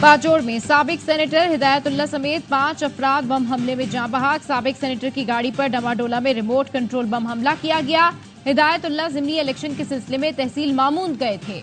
बाजोड़ में साबिक सेनेटर हिदायतुल्लाह समेत 5 अफराद बम हमले में जाँ बहक। साबिक सेनेटर की गाड़ी पर डमाडोला में रिमोट कंट्रोल बम हमला किया गया। हिदायतुल्लाह ज़िमनी इलेक्शन के सिलसिले में तहसील मामून गए थे।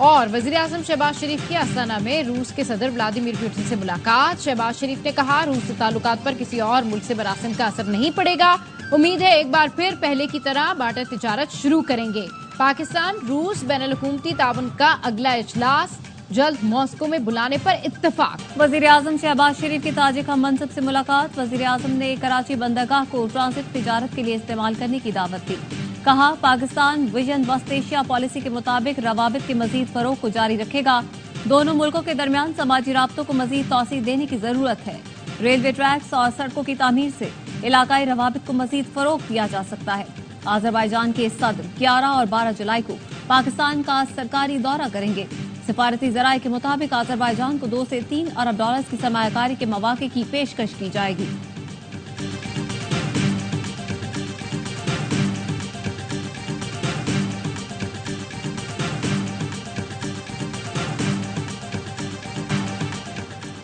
और वजीर आजम शहबाज शरीफ की अस्ताना में रूस के सदर व्लादिमीर पुतिन से मुलाकात। शहबाज शरीफ ने कहा, रूस से ताल्लुकात पर किसी और मुल्क से मरासिम का असर नहीं पड़ेगा। उम्मीद है एक बार फिर पहले की तरह बाटर तिजारत शुरू करेंगे। पाकिस्तान रूस बैनुल-हुकूमती ताउन का अगला इजलास जल्द मॉस्को में बुलाने पर इत्तेफाक। वजीर आजम शहबाज शरीफ की ताजिक हम मनसब से मुलाकात। वजीर आजम ने कराची बंदरगाह को ट्रांजिट तिजारत के लिए इस्तेमाल करने की दावत दी। कहा, Pakistan vision West Asia policy के मुताबिक रवाबित के मजीद फरोग को जारी रखेगा। दोनों मुल्कों के दरमियान समाजी राब्तों को मजीद तौसीह देने की जरूरत है। रेलवे ट्रैक्स और सड़कों की तामीर से इलाकाई रवाबित को मजीद फरोग दिया जा सकता है। अजरबैजान के सदर 11 और 12 जुलाई को पाकिस्तान का सरकारी दौरा करेंगे। सिफारती जराये के मुताबिक अजरबैजान को 2 से 3 अरब डॉलर की सरमायाकारी के मौके की पेशकश की जाएगी।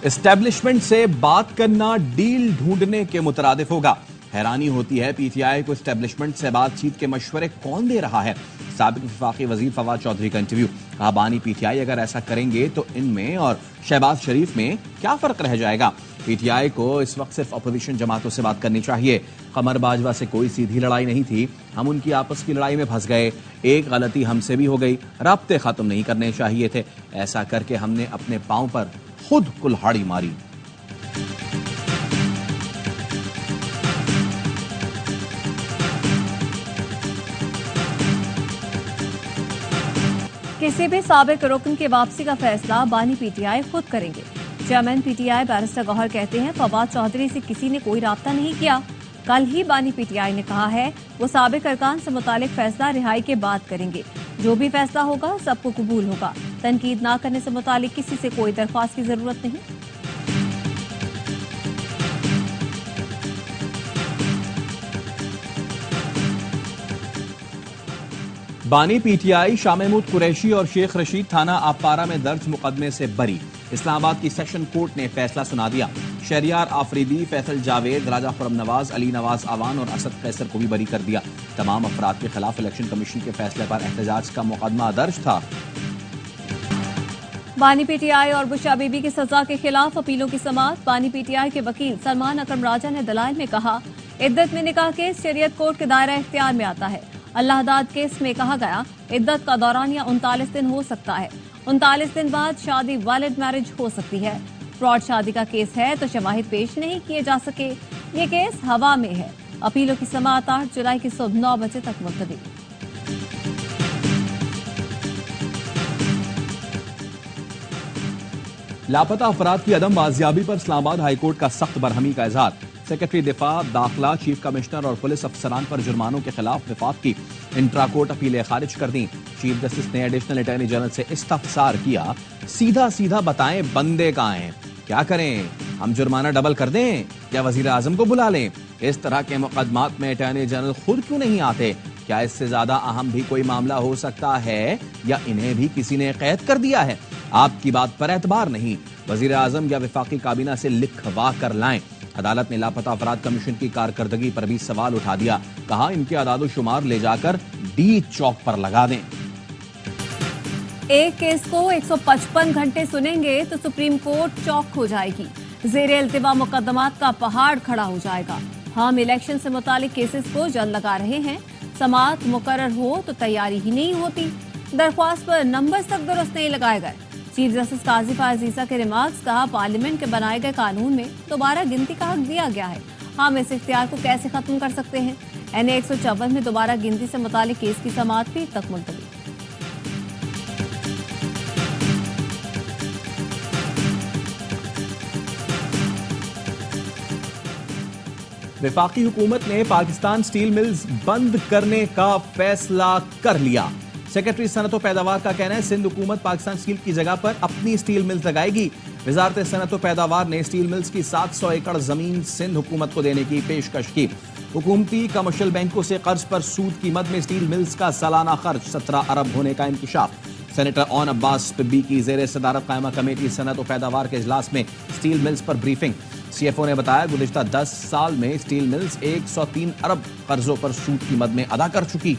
एस्टेब्लिशमेंट से बात करना डील ढूंढने के मुतरादिफ होगा। हैरानी होती है पीटीआई को एस्टेब्लिशमेंट से बातचीत के मशवरे कौन दे रहा है। साबिक वफाकी वजीर फवाद चौधरी का इंटरव्यू। कहा, बानी पीटीआई अगर ऐसा करेंगे तो इनमें और शहबाज शरीफ में क्या फर्क रह जाएगा। पीटीआई को इस वक्त सिर्फ अपोजिशन जमातों से बात करनी चाहिए। कमर बाजवा से कोई सीधी लड़ाई नहीं थी, हम उनकी आपस की लड़ाई में फंस गए। एक गलती हमसे भी हो गई, राब्ते खत्म नहीं करने चाहिए थे। ऐसा करके हमने अपने पांव पर खुद कुल्हाड़ी मारी। किसी भी साबिक रुकन की वापसी का फैसला बानी पीटीआई खुद करेंगे। चेयरमैन पीटीआई बैरिस्टर गौहर कहते हैं, फवाद चौधरी से किसी ने कोई राब्ता नहीं किया। कल ही बानी पीटीआई ने कहा है वो साबिक अरकान से मुतालिक फैसला रिहाई के बाद करेंगे। जो भी फैसला होगा सबको कबूल होगा। तनकीद ना करने से मुतालिक किसी से कोई दरख्वास्त की जरूरत नहीं। बानी पीटीआई शाह महमूद कुरैशी और शेख रशीद थाना आपारा में दर्ज मुकदमे से बरी। इस्लामाबाद की सेशन कोर्ट ने फैसला सुना दिया। शहरियार आफरीदी, फैसल जावेद, राजा खुरम नवाज, अली नवाज आवान और असद कैसर को भी बरी कर दिया। तमाम अफराद के खिलाफ इलेक्शन कमीशन के फैसले पर एहतजाज का मुकदमा दर्ज था। बानी पीटीआई और बुशा बीबी की सजा के खिलाफ अपीलों की समाअत। बानी पीटीआई के वकील सलमान अकरम राजा ने दलाइल में कहा, इद्दत में निकाह केस शरीयत कोर्ट के दायरा इख्तियार में आता है। अल्लाहदाद केस में कहा गया, इद्दत का दौरानिया 39 दिन हो सकता है। 39 दिन बाद शादी वैलिड मैरिज हो सकती है। फ्रॉड शादी का केस है तो शवाहिद पेश नहीं किए जा सके। ये केस हवा में है। अपीलों की समाअत 8 जुलाई की सुबह 9 बजे तक मुलतवी। लापता अफराद की अदम बाजियाबी पर इस्लामाबाद हाईकोर्ट का सख्त बरहमी का इजहार। सेक्रेटरी दिफा, दाखिला, चीफ कमिश्नर और पुलिस अफसरान पर जुर्मानों के खिलाफ विफाक की इंट्रा कोर्ट अपीलें खारिज कर दी। चीफ जस्टिस ने एडिशनल अटॉर्नी जनरल से इस्तफसार किया, सीधा सीधा बताएं बंदे कहाँ हैं, क्या करें, हम जुर्माना डबल कर दें या वजीर आजम को बुला लें। इस तरह के मुकदमात में अटॉर्नी जनरल खुद क्यों नहीं आते। क्या इससे ज्यादा अहम भी कोई मामला हो सकता है या इन्हें भी किसी ने कैद कर दिया है। आपकी बात पर एतबार नहीं, वजीर आजम या विफाकी काबीना से लिखवा कर लाएं। अदालत ने लापता अफराद कमीशन की कारकर्दगी पर भी सवाल उठा दिया। कहा, इनके आदादो शुमार ले जाकर डी चौक पर लगा दें। एक केस को 155 घंटे सुनेंगे तो सुप्रीम कोर्ट चौक हो जाएगी। ज़ेरे इल्तिवा मुकदमात का पहाड़ खड़ा हो जाएगा। हम इलेक्शन से मुतालिक केसेस को जल्द लगा रहे हैं। समाअत मुकर्रर हो तो तैयारी ही नहीं होती। दरख्वास्त पर नंबर तक दुरुस्त नहीं लगाए गए। चीफ जस्टिस काजिफा अजीजा के रिमार्क्स। कहा, पार्लियामेंट के बनाए गए कानून में दोबारा गिनती का हक दिया गया है। हम इस इख्तियार को कैसे खत्म कर सकते हैं। NA 154 में दोबारा गिनती से मुतालिक केस की समाअत भी तक मुलतवी। वफाकी हुकूमत ने पाकिस्तान स्टील मिल्स बंद करने का फैसला कर लिया। सेक्रेटरी सनत और पैदावार का कहना है, सिंध हुकूमत पाकिस्तान स्टील की जगह पर अपनी स्टील मिल्स लगाएगी। वजारत सनअत व पैदावार ने स्टील मिल्स की 700 एकड़ जमीन सिंध हुकूमत को देने की पेशकश की। हुकूमती कमर्शियल बैंकों से कर्ज पर सूद की मद में स्टील मिल्स का सालाना खर्च 17 अरब होने का इंकशाफ। सेनेटर ओन अब्बास पिब्बी की जेर सदारत कायमा कमेटी सनअत व पैदावार के इजलास में स्टील मिल्स पर ब्रीफिंग। CFO ने बताया गुज़िश्ता 10 साल में स्टील मिल्स 103 अरब कर्जों पर सूद की मद में अदा कर चुकी।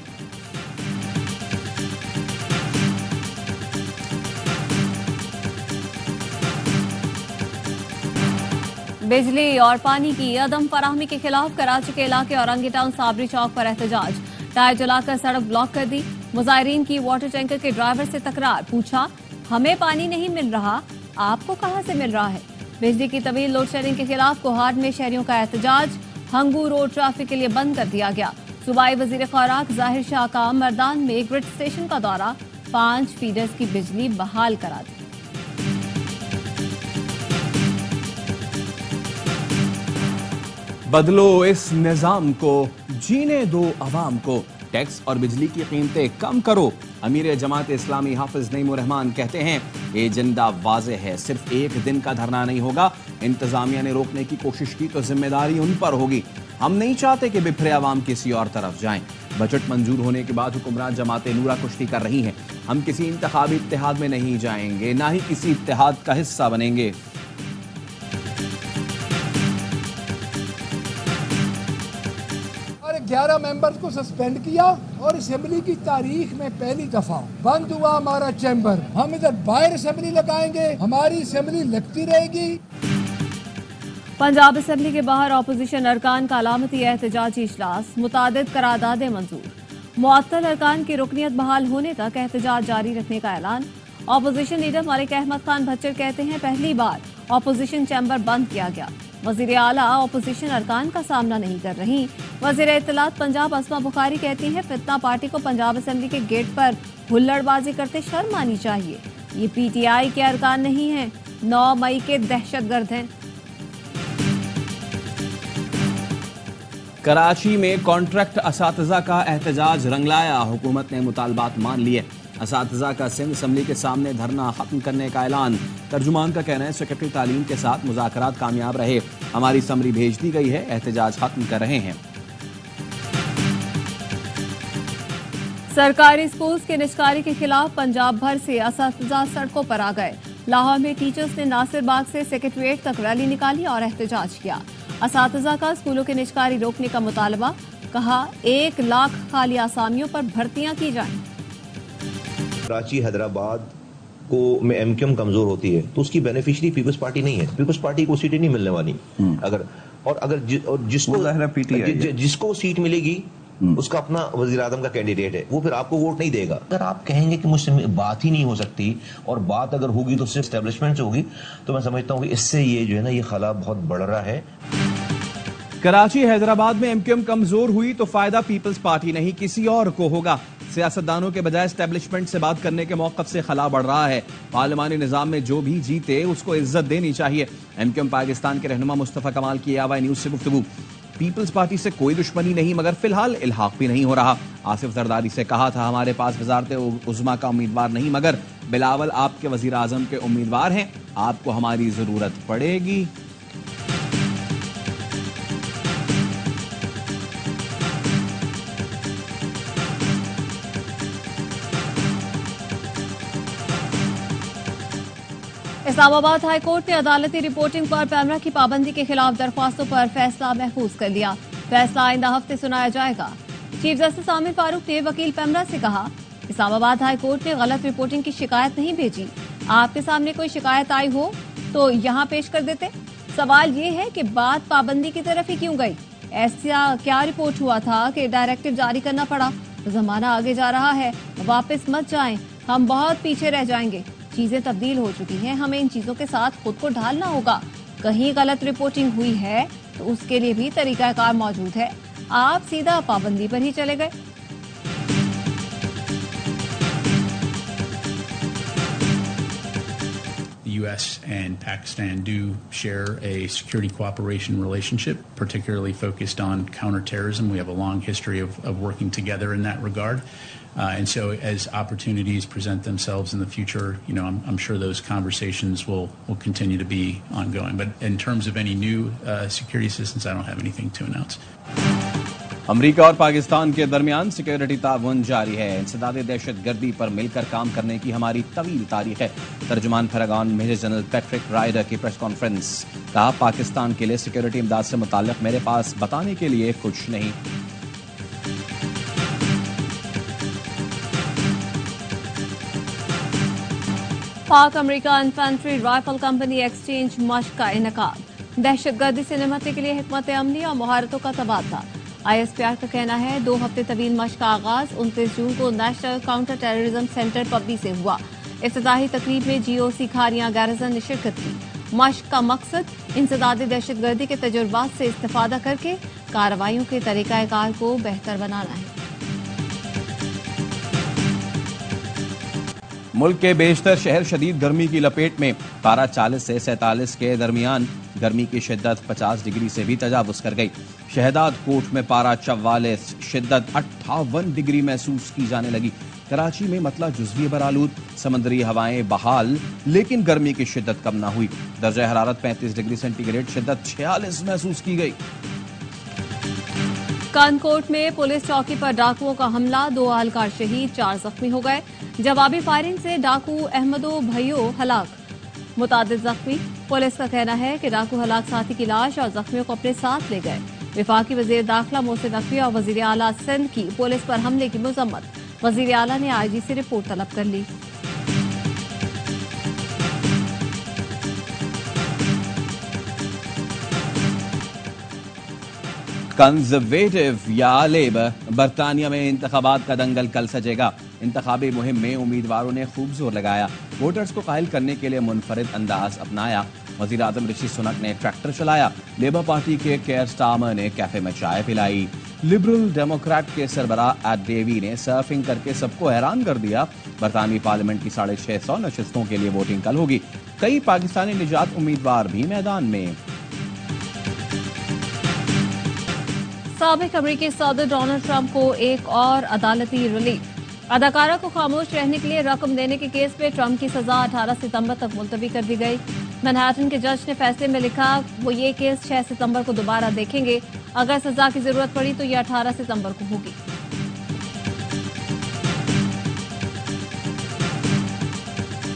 बिजली और पानी की अदम फराहमी के खिलाफ कराची के इलाके औरंगी टाउन साबरी चौक पर एहतजाज। टायर जलाकर सड़क ब्लॉक कर दी। मुजाहिरीन की वाटर टैंकर के ड्राइवर से तकरार। पूछा, हमें पानी नहीं मिल रहा, आपको कहां से मिल रहा है। बिजली की तवील लोड शेडिंग के खिलाफ कोहाट में शहरियों का एहतजाज। हंगू रोड ट्रैफिक के लिए बंद कर दिया गया। सूबाई वजीर खुराक जाहिर शाह का मर्दान में ग्रिड स्टेशन का दौरा। 5 फीडर्स की बिजली बहाल करा दी। बदलो इस निजाम को, जीने दो अवाम को, टैक्स और बिजली की कीमतें कम करो। अमीर जमात इस्लामी हाफिज नईमुर रहमान कहते हैं एजेंडा वाज़े है, सिर्फ एक दिन का धरना नहीं होगा। इंतजामिया ने रोकने की कोशिश की तो जिम्मेदारी उन पर होगी। हम नहीं चाहते कि बिखरे अवाम किसी और तरफ जाएं। बजट मंजूर होने के बाद हुक्मरान जमात नूरा कुश्ती कर रही हैं। हम किसी इंतखाबी इत्तेहाद में नहीं जाएंगे, ना ही किसी इत्तेहाद का हिस्सा बनेंगे। और 11 मेंबर्स को सस्पेंड किया और असेंबली की तारीख में पहली दफा बंद हुआ हमारा चैम्बर। हम इधर बाहर असेंबली लगाएंगे, हमारी असेंबली लगती रहेगी। पंजाब असेंबली के बाहर अपोजिशन अरकान का अलामती एहतजाजी इजलास। मुतादिद करारदादें मंजूर। मुअत्तल अरकान की रुकनियत बहाल होने तक एहतजाज जारी रखने का ऐलान। अपोजिशन लीडर मलिक अहमद खान भच्चर कहते हैं पहली बार अपोजिशन चैम्बर बंद किया गया। वजीर आला अपोजिशन अरकान का सामना नहीं कर रही। वजीर इत्तलात पंजाब अस्मा बुखारी कहती हैं फितना पार्टी को पंजाब असेंबली के गेट पर हुल्लड़बाजी करते शर्म आनी चाहिए। ये PTI के अरकान नहीं हैं, 9 मई के दहशतगर्द हैं। कराची में कॉन्ट्रैक्ट असातिज़ा का एहतजाज रंग लाया। हुकूमत ने मुतालबात मान लिए। असातिज़ा का सिंध असम्बली के सामने धरना खत्म करने का ऐलान। तर्जुमान का कहना है सेक्रेटरी तालीम के साथ मुज़ाकरात कामयाब रहे, हमारी समरी भेज दी गई है, एहतजाज खत्म कर रहे हैं। सरकारी स्कूल्स के निजकारी के खिलाफ पंजाब भर से असातिज़ा सड़कों पर आ गए। लाहौर में टीचर्स ने नासिर बाग से सेक्रेटरीट तक रैली निकाली और एहतजाज किया। असातिज़ा का स्कूलों के निजकारी रोकने का मुतालबा। कहा 1 लाख खाली आसामियों पर भर्तियां की जाएं। कराची हैदराबाद को में MQM कमजोर होती है तो उसकी बेनिफिशियरी पीपल्स पार्टी नहीं है। पीपल्स पार्टी को सीटें नहीं मिलने वाली। अगर जिसको सीट मिलेगी उसका अपना वजीर आजम का कैंडिडेट है, वो फिर आपको वोट नहीं देगा। अगर आप कहेंगे कि मुझसे बात ही नहीं हो सकती और बात अगर होगी तो सिर्फ एस्टेब्लिशमेंट से होगी, तो मैं समझता हूँ कि इससे ये जो है ना ये खला बहुत बढ़ रहा है। कराची हैदराबाद में MQM कमजोर हुई तो फायदा पीपल्स पार्टी नहीं किसी और को होगा। सियासतदानों के बजाय एस्टेब्लिशमेंट से बात करने के मौक़िफ़ से खला बढ़ रहा है। पार्लिमानी निज़ाम में जो भी जीते उसको इज्जत देनी चाहिए। MQM पाकिस्तान के रहनुमा मुस्तफ़ा कमाल की AY न्यूज़ से गुफ्तगू। पीपल्स पार्टी से कोई दुश्मनी नहीं, मगर फिलहाल इल्हाक भी नहीं हो रहा। आसिफ जरदारी से कहा था हमारे पास वज़ारत उज़्मा का उम्मीदवार नहीं, मगर बिलावल आपके वज़ीर आज़म के उम्मीदवार हैं, आपको हमारी ज़रूरत पड़ेगी। इस्लामाबाद हाई कोर्ट ने अदालती रिपोर्टिंग पर पैमरा की पाबंदी के खिलाफ दरख्वास्तों पर फैसला महफूज कर लिया। फैसला आइंदा हफ्ते सुनाया जाएगा। चीफ जस्टिस आमिर फारूक ने वकील पैमरा से कहा इस्लामाबाद हाई कोर्ट ने गलत रिपोर्टिंग की शिकायत नहीं भेजी। आपके सामने कोई शिकायत आई हो तो यहाँ पेश कर देते। सवाल ये है कि बात पाबंदी की तरफ ही क्यों गई। ऐसा क्या रिपोर्ट हुआ था कि डायरेक्टिव जारी करना पड़ा। जमाना आगे जा रहा है, वापस मत जाएं, हम बहुत पीछे रह जाएंगे। चीजें तब्दील हो चुकी हैं, हमें इन चीजों के साथ खुद को ढालना होगा। कहीं गलत रिपोर्टिंग हुई है तो उसके लिए भी तरीकाकार मौजूद है। आप सीधा पाबंदी पर ही चले गए। U.S. and Pakistan do share a security cooperation relationship, particularly focused on counterterrorism. We have a long history of working together in that regard. And so as opportunities present themselves in the future, I'm sure those conversations will continue to be ongoing. But in terms of any new security assistance, I don't have anything to announce. अमरीका और पाकिस्तान के दरमियान security ताउन जारी है। इंसदादे दहशतगर्दी पर मिलकर काम करने की हमारी तवील तारीख है। तर्जुमान फरागान मेजर जनरल पैट्रिक राइडर की प्रेस कॉन्फ्रेंस। कहा, पाकिस्तान के लिए सिक्योरिटी इमदाद से मुताल्लिक मेरे पास बताने के लिए कुछ नहीं। Pak America infantry rifle company exchange मश्क का इनेकाद। दहशतगर्दी से निपटने के लिए हिकमत अमली और महारतों का तबादला। ISPR का कहना है 2 हफ्ते तवील मश्क का आगाज 29 जून को नेशनल काउंटर टेररिज्म सेंटर पब्बी से हुआ। इफ्तिताही तकरीब में GOC खारियां गैरिसन ने शिरकत की। मश्क का मकसद इंसदादी दहशतगर्दी के तजुर्बात से इस्तेफादा करके कार्रवाइयों के तरीकाकार को बेहतर बनाना है। मुल्क के बेशतर शहर शदीद गर्मी की लपेट में। पारा 40 से 47 के दरमियान गर्मी की शिद्दत 50 डिग्री से भी तजावुज कर गई। शहदाद कोट में पारा 44, शिद्दत 58 डिग्री महसूस की जाने लगी। कराची में मतला जुज़वी बरालूद, समंदरी हवाएं बहाल, लेकिन गर्मी की शिद्दत कम ना हुई। दर्जा हरारत 35 डिग्री सेंटीग्रेड, शिद्दत 46 महसूस की गई। कानकोट में पुलिस चौकी पर डाकुओं का हमला, 2 अहलकार शहीद, 4 जख्मी हो गए। जवाबी फायरिंग से डाकू अहमदो भैयो हलाक, मुतादिद जख्मी। पुलिस का कहना है कि डाकू हलाक साथी की लाश और जख्मियों को अपने साथ ले गए। विफाकी वजीर दाखिला मोहसिन नकवी और वजीर आला सिंध की पुलिस पर हमले की मजम्मत। वजीर आला ने IG से रिपोर्ट तलब कर ली। कंजर्वेटिव या लेबर, बरतानिया में इंतखाबात का दंगल कल सजेगा। इंतखाबी मुहिम में उम्मीदवारों ने खूब जोर लगाया। वोटर्स को कायल करने के लिए मुनफरिद अंदाज अपनाया। वजीर आजम ऋषि सुनक ने ट्रैक्टर चलाया। लेबर पार्टी के केयर स्टार्मर ने कैफे में चाय पिलाई। लिबरल डेमोक्रेट के सरबराह एड डेवी ने सर्फिंग करके सबको हैरान कर दिया। बरतानवी पार्लियामेंट की 650 नशिस्तों के लिए वोटिंग कल होगी। कई पाकिस्तानी निजात उम्मीदवार भी मैदान में। साबिक अमेरिकी सदर डोनाल्ड ट्रंप को एक और अदालती रिलीफ। अदाकारा को खामोश रहने के लिए रकम देने के केस में ट्रंप की सजा 18 सितंबर तक मुलतवी कर दी गई। मैनहट्टन के जज ने फैसले में लिखा, वो ये केस 6 सितंबर को दोबारा देखेंगे। अगर सजा की जरूरत पड़ी तो ये 18 सितंबर को होगी।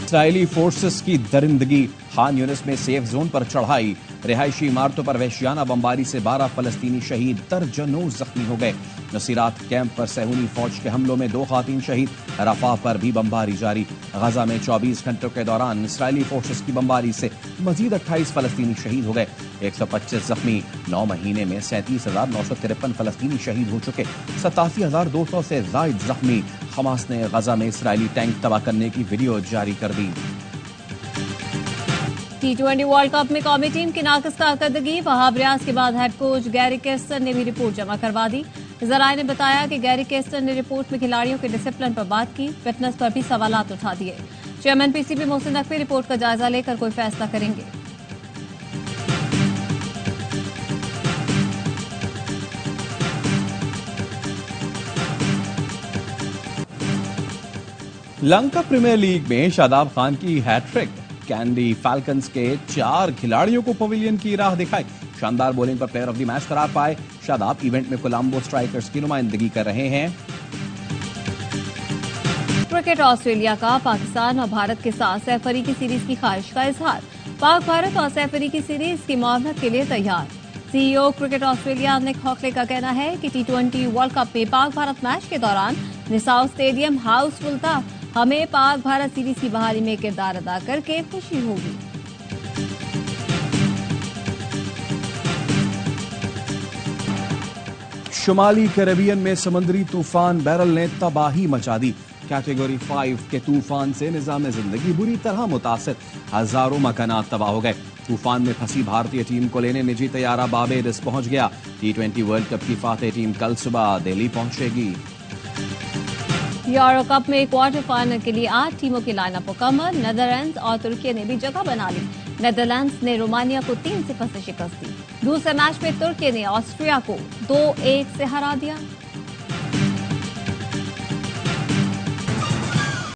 इसराइली फोर्सेस की दरिंदगी। खान यूनिस में सेफ जोन पर चढ़ाई। रिहायशी इमारतों पर वहशियाना बमबारी से 12 फलस्तीनी शहीद, दर्जनों जख्मी हो गए। नसीरात कैंप पर सहूनी फौज के हमलों में 2 खातीन शहीद। रफा पर भी बमबारी जारी। गजा में 24 घंटों के दौरान इसराइली फोर्सेस की बमबारी से मजीद 28 फलस्तीनी शहीद हो गए। 125 जख्मी। 9 महीने में 37,953 फलस्तीनी शहीद हो चुके। 87,200 से जायद जख्मी। हमास ने गजा में इसराइली टैंक तबाह करने की वीडियो जारी कर दी। T20 वर्ल्ड कप में कौमी टीम की नाकिस कारकर्दगी। वहाब रियाज के बाद हेड कोच गैरी केस्टन ने भी रिपोर्ट जमा करवा दी। जराए ने बताया कि गैरी केस्टन ने रिपोर्ट में खिलाड़ियों के डिसिप्लिन पर बात की, फिटनेस पर भी सवालात उठा दिए। Chairman PCB Mohsin Naqvi report का जायजा लेकर कोई फैसला करेंगे। लंका प्रीमियर लीग में शादाब खान की हैट्रिक। कैंडी फैल्कन्स के 4 खिलाड़ियों को पवेलियन की राह दिखाई। शानदार बॉलिंग पर प्लेयर ऑफ द मैच करार पाए। शादाब इवेंट में कोलंबो स्ट्राइकर्स की नुमाइंदगी कर रहे हैं। क्रिकेट ऑस्ट्रेलिया का पाकिस्तान और भारत के साथ सैफ अफ्रीदी सीरीज की ख्वाहिश का इजहार। पाक भारत और सैफ अफ्रीदी सीरीज की मुआवनत के लिए तैयार। CEO क्रिकेट ऑस्ट्रेलिया निक हॉकले का कहना है कि T20 वर्ल्ड कप में पाक भारत मैच के दौरान निसाव स्टेडियम हाउसफुल था। हमें पाक भारत सीरीज की बहाली में किरदार अदा करके खुशी होगी। शुमाली कैरेबियन में समुद्री तूफान बैरल ने तबाही मचा दी। कैटेगरी 5 के तूफान से निजाम जिंदगी बुरी तरह मुतासिर। हजारों मकानात तबाह हो गए। तूफान में फंसी भारतीय टीम को लेने निजी तैयारा बारबेडस पहुंच गया। T20 वर्ल्ड कप की फातेह टीम कल सुबह दिल्ली पहुंचेगी। यूरो कप में क्वार्टर फाइनल के लिए 8 टीमों की लाइनअप मुकम्मल। नीदरलैंड्स और तुर्की ने भी जगह बना ली। नीदरलैंड्स ने रोमानिया को 3-0 से शिकस्त दी। दूसरे मैच में तुर्की ने ऑस्ट्रिया को 2-1 से हरा दिया।